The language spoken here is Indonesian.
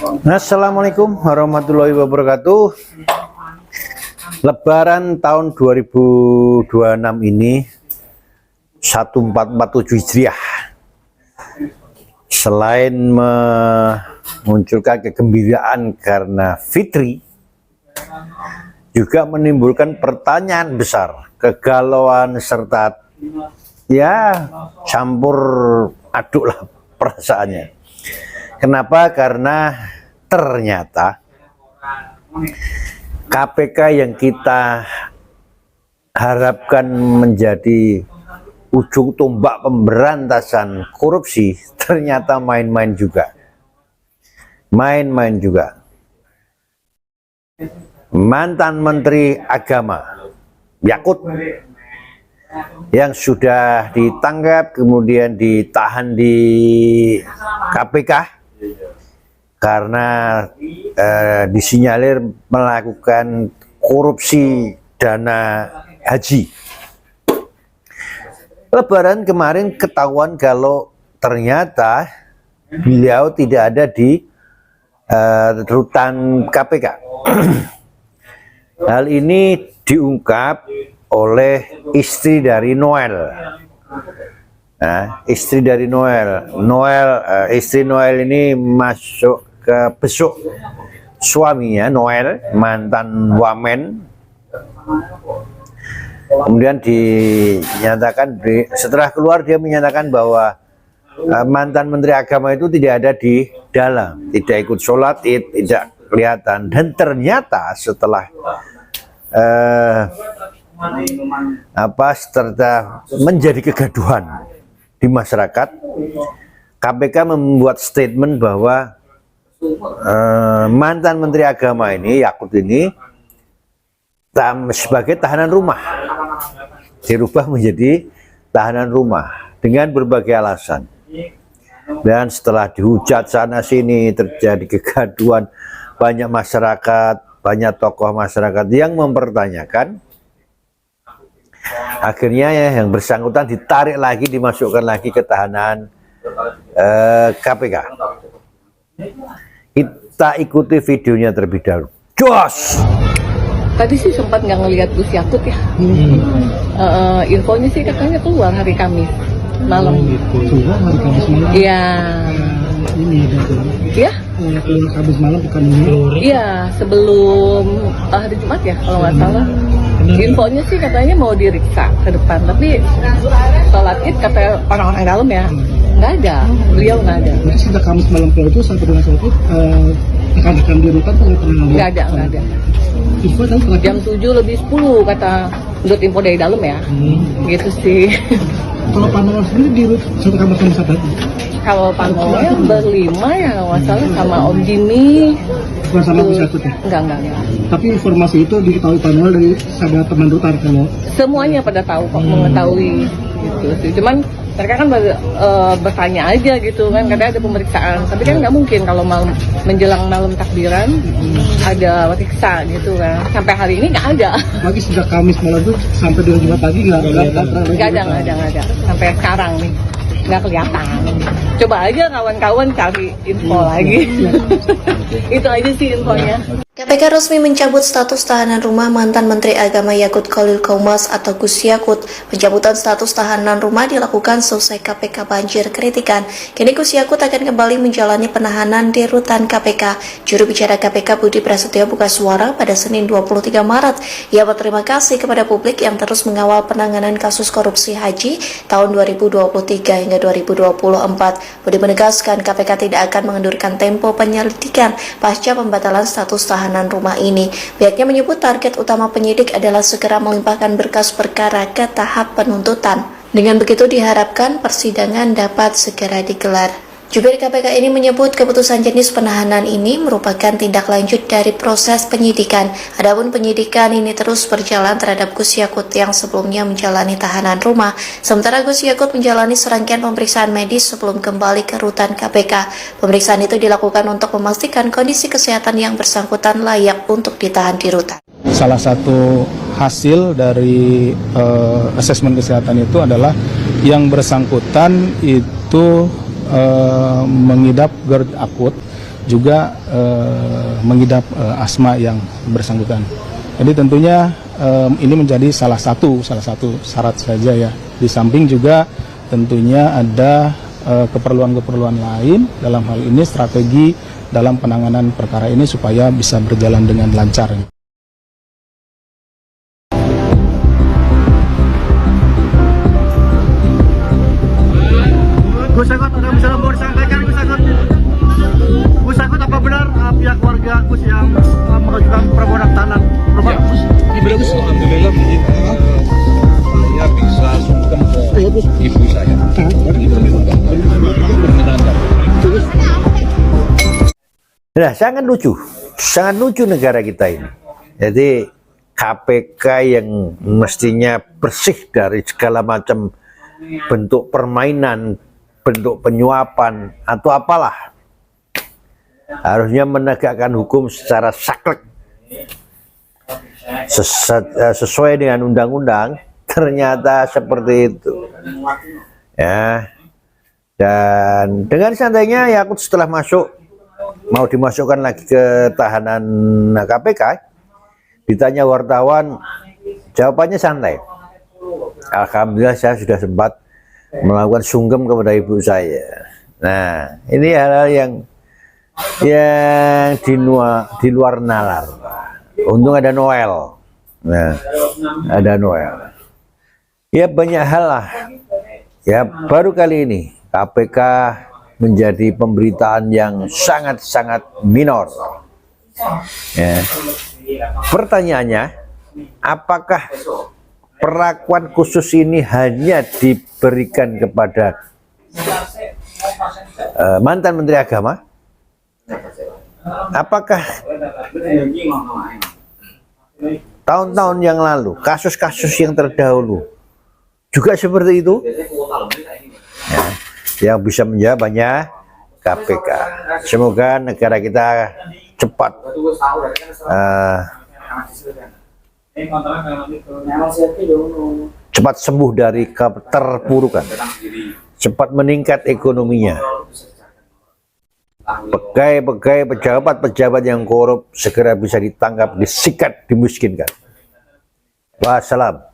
Assalamualaikum warahmatullahi wabarakatuh. Lebaran tahun 2026 ini 1447 Hijriah, selain memunculkan kegembiraan karena fitri, juga menimbulkan pertanyaan besar, kegalauan, serta ya campur aduk lah perasaannya. Kenapa? Karena ternyata KPK yang kita harapkan menjadi ujung tombak pemberantasan korupsi ternyata main-main juga. Main-main juga. Mantan Menteri Agama Yakut yang sudah ditangkap kemudian ditahan di KPK karena disinyalir melakukan korupsi dana haji. Lebaran kemarin ketahuan kalau ternyata beliau tidak ada di rutan KPK. Hal ini diungkap oleh istri dari Noel. Nah, istri dari istri Noel ini masuk ke besuk suaminya Noel, mantan wamen. Kemudian dinyatakan, setelah keluar dia menyatakan bahwa mantan Menteri Agama itu tidak ada di dalam, tidak ikut sholat Id, tidak kelihatan. Dan ternyata setelah serta menjadi kegaduhan di masyarakat, KPK membuat statement bahwa mantan Menteri Agama ini, Yakut ini, sebagai tahanan rumah, dirubah menjadi tahanan rumah dengan berbagai alasan. Dan setelah dihujat sana sini, terjadi kegaduhan, banyak masyarakat, banyak tokoh masyarakat yang mempertanyakan. Akhirnya yang bersangkutan ditarik lagi, dimasukkan lagi ke tahanan KPK. Kita ikuti videonya terlebih dahulu. Jos! Tadi sih sempat nggak ngelihat Gus Yakut ya. Infonya sih katanya keluar hari Kamis malam. Keluar hari Kamis malam? Iya. Ini Iya? Keluar Kamis malam bukan ini? Iya, sebelum hari Jumat ya kalau nggak salah. Infonya sih katanya mau diriksa ke depan, tapi sholat Id kata orang-orang dalam ya nggak ada, beliau nggak ada. Jadi sejak Kamis malam keluar itu sampai dengan sholat Id rekan-rekan di rutan tuh nggak pernah lihat? Nggak ada. Info tadi Jam 7:10 kata menurut info dari dalam ya. Gitu sih. Kalau Panola sendiri di satu kamar sama siapa? Kalau Panola berlima ya kalau nggak salah sama Om Jimmy. Bukan sama Gus Yakut ya? Enggak. Tapi informasi itu diketahui Panola dari sahabat teman rutan kalau Semuanya pada tahu kok, mengetahui gitu sih. Cuman mereka kan bertanya aja gitu kan, katanya ada pemeriksaan. Tapi kan nggak mungkin kalau menjelang malam takbiran ada periksa gitu kan. Sampai hari ini nggak ada. lagi sejak Kamis malam itu sampai dengan Jumat pagi nggak ada. Sampai sekarang nih nggak kelihatan. Coba aja kawan-kawan cari info lagi. Itu aja sih infonya. KPK resmi mencabut status tahanan rumah mantan Menteri Agama Yakut Khalil Qomas atau Gus Yakut. Pencabutan status tahanan rumah dilakukan selesai KPK banjir kritikan. Kini Gus Yakut akan kembali menjalani penahanan di rutan KPK. Juru bicara KPK Budi Prasetyo buka suara pada Senin 23 Maret. Ia berterima kasih kepada publik yang terus mengawal penanganan kasus korupsi haji tahun 2023 hingga 2024. Budi menegaskan KPK tidak akan mengendurkan tempo penyelidikan pasca pembatalan status tahanan rumah ini. Pihaknya menyebut target utama penyidik adalah segera melimpahkan berkas perkara ke tahap penuntutan. Dengan begitu diharapkan persidangan dapat segera digelar. Jubir KPK ini menyebut keputusan jenis penahanan ini merupakan tindak lanjut dari proses penyidikan. Adapun penyidikan ini terus berjalan terhadap Gus Yakut yang sebelumnya menjalani tahanan rumah. Sementara Gus Yakut menjalani serangkaian pemeriksaan medis sebelum kembali ke rutan KPK. Pemeriksaan itu dilakukan untuk memastikan kondisi kesehatan yang bersangkutan layak untuk ditahan di rutan. Salah satu hasil dari asesmen kesehatan itu adalah yang bersangkutan itu mengidap GERD akut, juga mengidap asma yang bersangkutan. Jadi tentunya ini menjadi salah satu syarat saja ya. Di samping juga tentunya ada keperluan-keperluan lain, dalam hal ini strategi dalam penanganan perkara ini supaya bisa berjalan dengan lancar. Gus Yakut, ada misalnya mau disampaikan Gus Yakut? Gus Yakut, apa benar pihak warga Gus yang mengajukan permohonan tahanan rumah Gus? Gimana Gus? Alhamdulillah saya bisa sungkem ke ibu saya. Nah, sangat lucu negara kita ini. Jadi KPK yang mestinya bersih dari segala macam bentuk permainan, bentuk penyuapan atau apalah, harusnya menegakkan hukum secara saklek sesuai dengan undang-undang, ternyata seperti itu ya. Dan dengan santainya Yakut setelah mau dimasukkan lagi ke tahanan KPK, ditanya wartawan, jawabannya santai. Alhamdulillah saya sudah sempat melakukan sungkem kepada ibu saya. Nah, ini hal-hal yang di luar nalar. Untung ada Noel. Nah, ada Noel. Ya banyak hal lah. Ya baru kali ini KPK menjadi pemberitaan yang sangat-sangat minor. Ya. Pertanyaannya, apakah perlakuan khusus ini hanya diberikan kepada mantan Menteri Agama? Apakah tahun-tahun yang lalu, kasus-kasus yang terdahulu juga seperti itu? Ya, yang bisa menjawabnya KPK. Semoga negara kita cepat sembuh dari keterpurukan, cepat meningkat ekonominya. Pegawai pejabat yang korup segera bisa ditangkap, disikat, dimiskinkan. Wassalam.